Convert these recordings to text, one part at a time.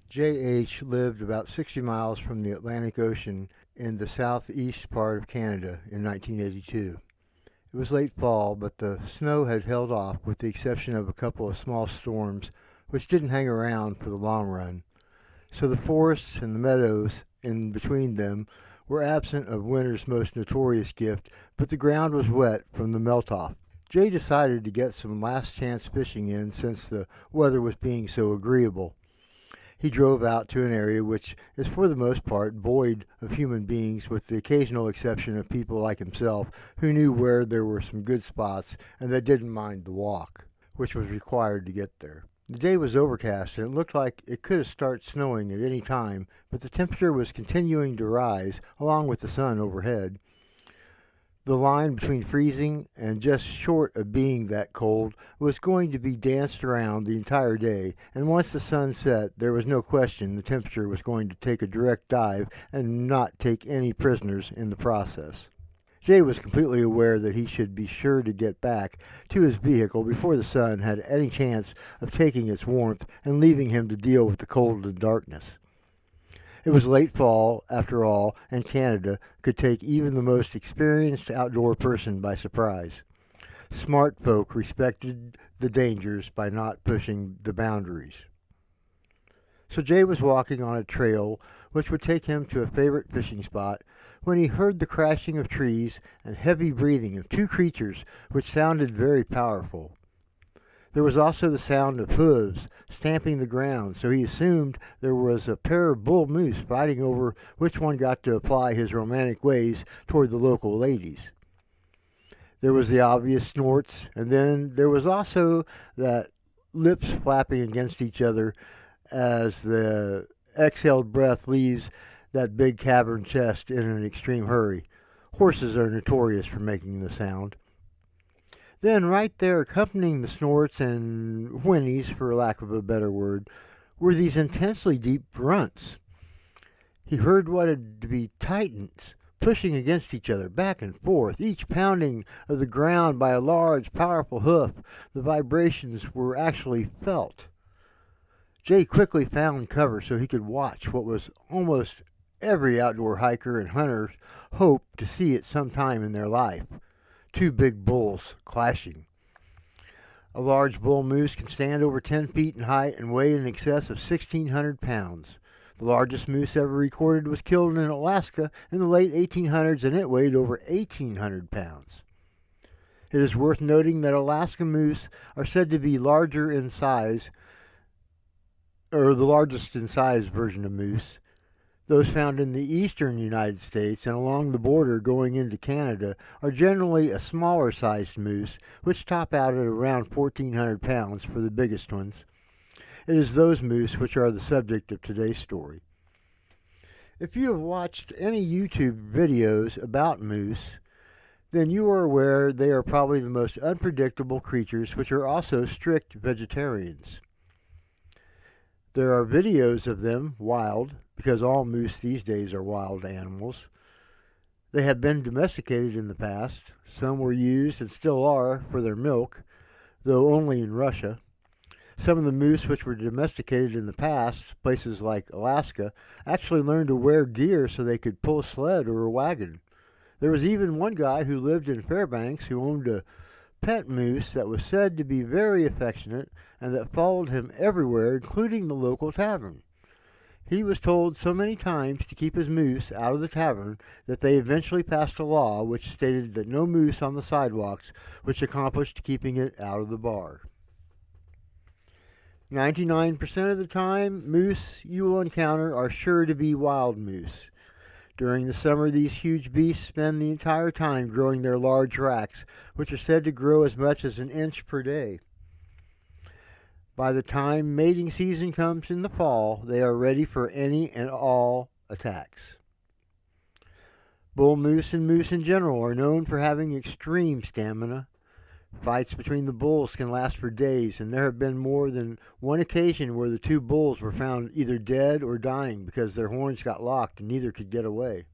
J.H. lived about 60 miles from the Atlantic Ocean in the southeast part of Canada in 1982. It was late fall, but the snow had held off with the exception of a couple of small storms which didn't hang around for the long run. So the forests and the meadows in between them were absent of winter's most notorious gift, but the ground was wet from the melt-off. Jay decided to get some last-chance fishing in since the weather was being so agreeable. He drove out to an area which is for the most part void of human beings with the occasional exception of people like himself who knew where there were some good spots and that didn't mind the walk, which was required to get there. The day was overcast and it looked like it could have started snowing at any time, but the temperature was continuing to rise along with the sun overhead. The line between freezing and just short of being that cold was going to be danced around the entire day, and once the sun set there was no question the temperature was going to take a direct dive and not take any prisoners in the process. Jay was completely aware that he should be sure to get back to his vehicle before the sun had any chance of taking its warmth and leaving him to deal with the cold and darkness. It was late fall, after all, and Canada could take even the most experienced outdoor person by surprise. Smart folk respected the dangers by not pushing the boundaries. So Jay was walking on a trail which would take him to a favorite fishing spot when he heard the crashing of trees and heavy breathing of two creatures which sounded very powerful. There was also the sound of hooves stamping the ground, so he assumed there was a pair of bull moose fighting over which one got to apply his romantic ways toward the local ladies. There was the obvious snorts, and then there was also that lips flapping against each other as the exhaled breath leaves that big cavern chest in an extreme hurry. Horses are notorious for making the sound. Then right there accompanying the snorts and whinnies, for lack of a better word, were these intensely deep grunts. He heard what had to be titans pushing against each other, back and forth, each pounding of the ground by a large, powerful hoof. The vibrations were actually felt. Jay quickly found cover so he could watch what was almost every outdoor hiker and hunter's hope to see at some time in their life. Two big bulls clashing. A large bull moose can stand over 10 feet in height and weigh in excess of 1,600 pounds. The largest moose ever recorded was killed in Alaska in the late 1800s and it weighed over 1,800 pounds. It is worth noting that Alaska moose are said to be larger in size, or the largest in size version of moose. Those found in the eastern United States and along the border going into Canada are generally a smaller sized moose, which top out at around 1,400 pounds for the biggest ones. It is those moose which are the subject of today's story. If you have watched any YouTube videos about moose, then you are aware they are probably the most unpredictable creatures which are also strict vegetarians. There are videos of them wild, because all moose these days are wild animals. They have been domesticated in the past. Some were used and still are for their milk, though only in Russia. Some of the moose which were domesticated in the past, places like Alaska, actually learned to wear gear so they could pull a sled or a wagon. There was even one guy who lived in Fairbanks who owned a pet moose that was said to be very affectionate and that followed him everywhere, including the local tavern. He was told so many times to keep his moose out of the tavern that they eventually passed a law which stated that no moose on the sidewalks, which accomplished keeping it out of the bar. 99% of the time, moose you will encounter are sure to be wild moose. During the summer, these huge beasts spend the entire time growing their large racks, which are said to grow as much as an inch per day. By the time mating season comes in the fall, they are ready for any and all attacks. Bull moose and moose in general are known for having extreme stamina. Fights between the bulls can last for days, and there have been more than one occasion where the two bulls were found either dead or dying because their horns got locked and neither could get away.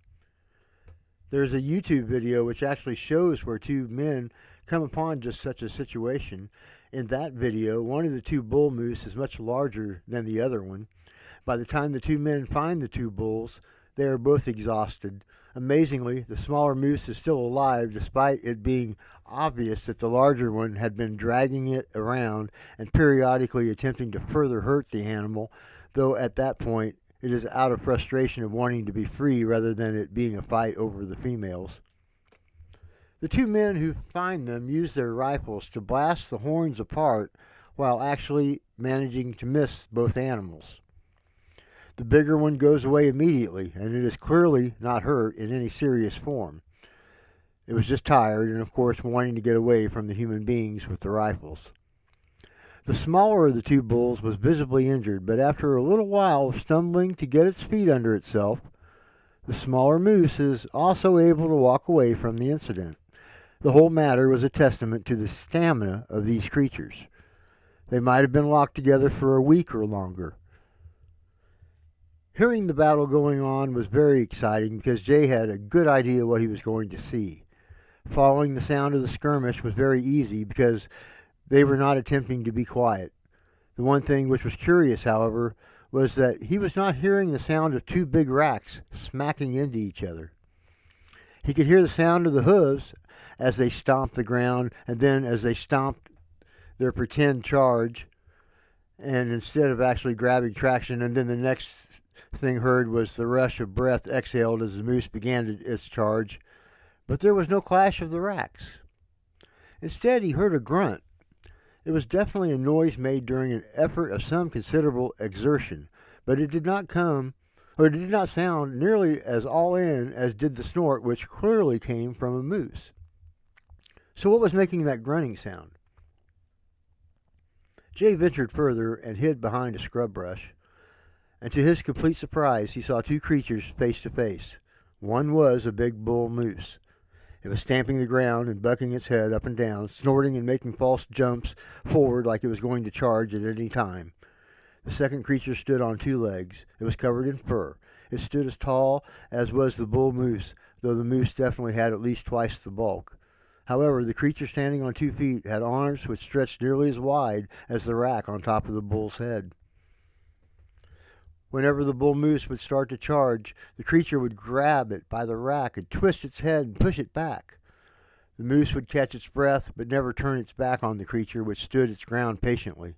There's a YouTube video which actually shows where two men come upon just such a situation. In that video, one of the two bull moose is much larger than the other one, By the time the two men find the two bulls, they are both exhausted. Amazingly, the smaller moose is still alive despite it being obvious that the larger one had been dragging it around and periodically attempting to further hurt the animal, though at that point it is out of frustration of wanting to be free rather than it being a fight over the females. The two men who find them use their rifles to blast the horns apart while actually managing to miss both animals. The bigger one goes away immediately, and it is clearly not hurt in any serious form. It was just tired and, of course, wanting to get away from the human beings with the rifles. The smaller of the two bulls was visibly injured, but after a little while of stumbling to get its feet under itself, the smaller moose is also able to walk away from the incident. The whole matter was a testament to the stamina of these creatures. They might have been locked together for a week or longer. Hearing the battle going on was very exciting because Jay had a good idea what he was going to see. Following the sound of the skirmish was very easy because they were not attempting to be quiet. The one thing which was curious, however, was that he was not hearing the sound of two big racks smacking into each other. He could hear the sound of the hooves as they stomped the ground, and then as they stomped their pretend charge, and instead of actually grabbing traction, and then the next thing heard was the rush of breath exhaled as the moose began its charge, but there was no clash of the racks. Instead, he heard a grunt. It was definitely a noise made during an effort of some considerable exertion, but it did not sound nearly as all in as did the snort, which clearly came from a moose. So what was making that grunting sound? Jay ventured further and hid behind a scrub brush, and to his complete surprise he saw two creatures face to face. One was a big bull moose. It was stamping the ground and bucking its head up and down, snorting and making false jumps forward like it was going to charge at any time. The second creature stood on two legs. It was covered in fur. It stood as tall as was the bull moose, though the moose definitely had at least twice the bulk. However, the creature standing on 2 feet had arms which stretched nearly as wide as the rack on top of the bull's head. Whenever the bull moose would start to charge, the creature would grab it by the rack and twist its head and push it back. The moose would catch its breath but never turn its back on the creature, which stood its ground patiently.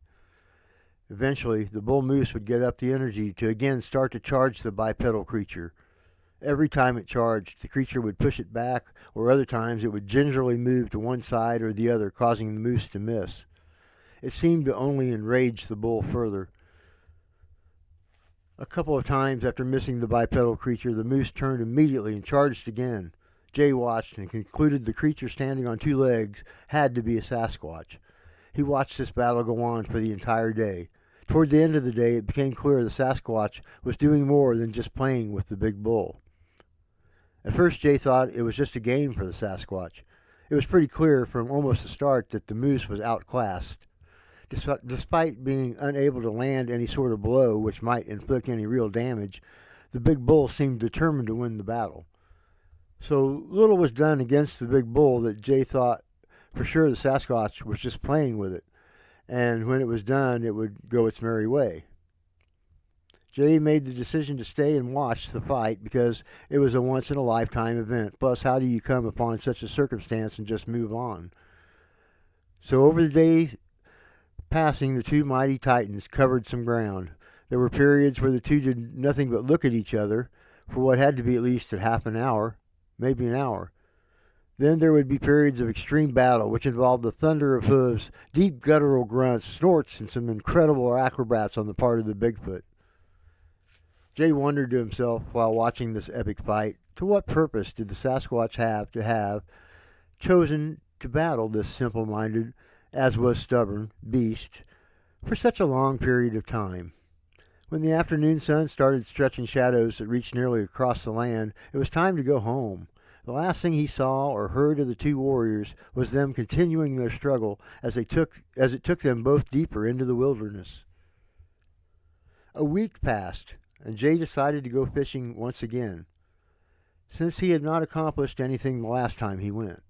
Eventually, the bull moose would get up the energy to again start to charge the bipedal creature. Every time it charged, the creature would push it back, or other times it would gingerly move to one side or the other, causing the moose to miss. It seemed to only enrage the bull further. A couple of times after missing the bipedal creature, the moose turned immediately and charged again. Jay watched and concluded the creature standing on 2 legs had to be a sasquatch. He watched this battle go on for the entire day. Toward the end of the day, it became clear the sasquatch was doing more than just playing with the big bull. At first, Jay thought it was just a game for the sasquatch. It was pretty clear from almost the start that the moose was outclassed. Despite being unable to land any sort of blow which might inflict any real damage, the big bull seemed determined to win the battle. So little was done against the big bull that Jay thought for sure the Sasquatch was just playing with it, and when it was done, it would go its merry way. Jay made the decision to stay and watch the fight because it was a once-in-a-lifetime event. Plus, how do you come upon such a circumstance and just move on? So over the day passing, the two mighty titans covered some ground. There were periods where the two did nothing but look at each other for what had to be at least a half an hour, maybe an hour. Then there would be periods of extreme battle, which involved the thunder of hooves, deep guttural grunts, snorts, and some incredible acrobats on the part of the Bigfoot. Jay wondered to himself while watching this epic fight, to what purpose did the Sasquatch have chosen to battle this simple-minded, as was stubborn, beast for such a long period of time? When the afternoon sun started stretching shadows that reached nearly across the land, it was time to go home. The last thing he saw or heard of the two warriors was them continuing their struggle as it took them both deeper into the wilderness. A week passed, and Jay decided to go fishing once again, since he had not accomplished anything the last time he went.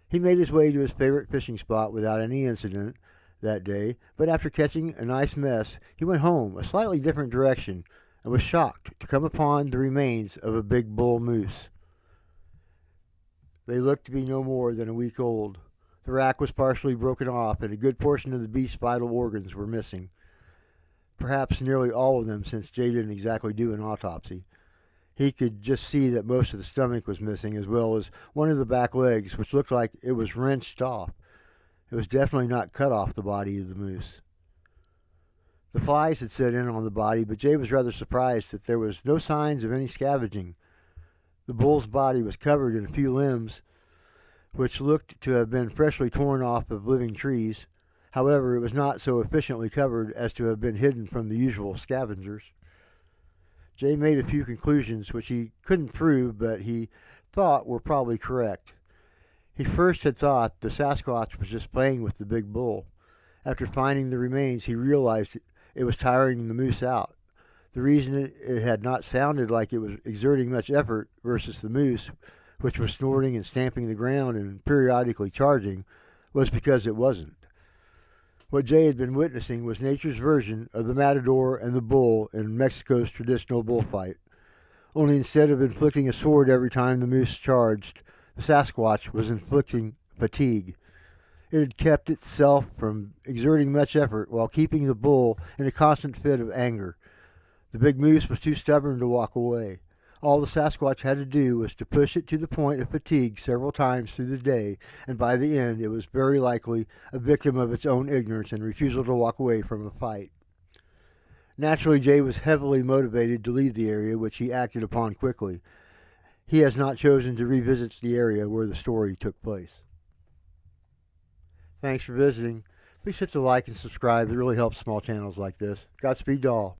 He made his way to his favorite fishing spot without any incident. that day, but after catching a nice mess, he went home a slightly different direction and was shocked to come upon the remains of a big bull moose. They looked to be no more than a week old. The rack was partially broken off, and a good portion of the beast's vital organs were missing. Perhaps nearly all of them, since Jay didn't exactly do an autopsy. He could just see that most of the stomach was missing, as well as one of the back legs, which looked like it was wrenched off. It was definitely not cut off the body of the moose. The flies had set in on the body, but Jay was rather surprised that there was no signs of any scavenging. The bull's body was covered in a few limbs, which looked to have been freshly torn off of living trees. However, it was not so efficiently covered as to have been hidden from the usual scavengers. Jay made a few conclusions which he couldn't prove, but he thought were probably correct. He first had thought the Sasquatch was just playing with the big bull. After finding the remains, he realized it was tiring the moose out. The reason it had not sounded like it was exerting much effort versus the moose, which was snorting and stamping the ground and periodically charging, was because it wasn't. What Jay had been witnessing was nature's version of the matador and the bull in Mexico's traditional bullfight. Only instead of inflicting a sword every time the moose charged, the Sasquatch was inflicting fatigue. It had kept itself from exerting much effort while keeping the bull in a constant fit of anger. The big moose was too stubborn to walk away. All the Sasquatch had to do was to push it to the point of fatigue several times through the day, and by the end it was very likely a victim of its own ignorance and refusal to walk away from a fight. Naturally, Jay was heavily motivated to leave the area, which he acted upon quickly. He has not chosen to revisit the area where the story took place. Thanks for visiting. Please hit the like and subscribe. It really helps small channels like this. Godspeed to all.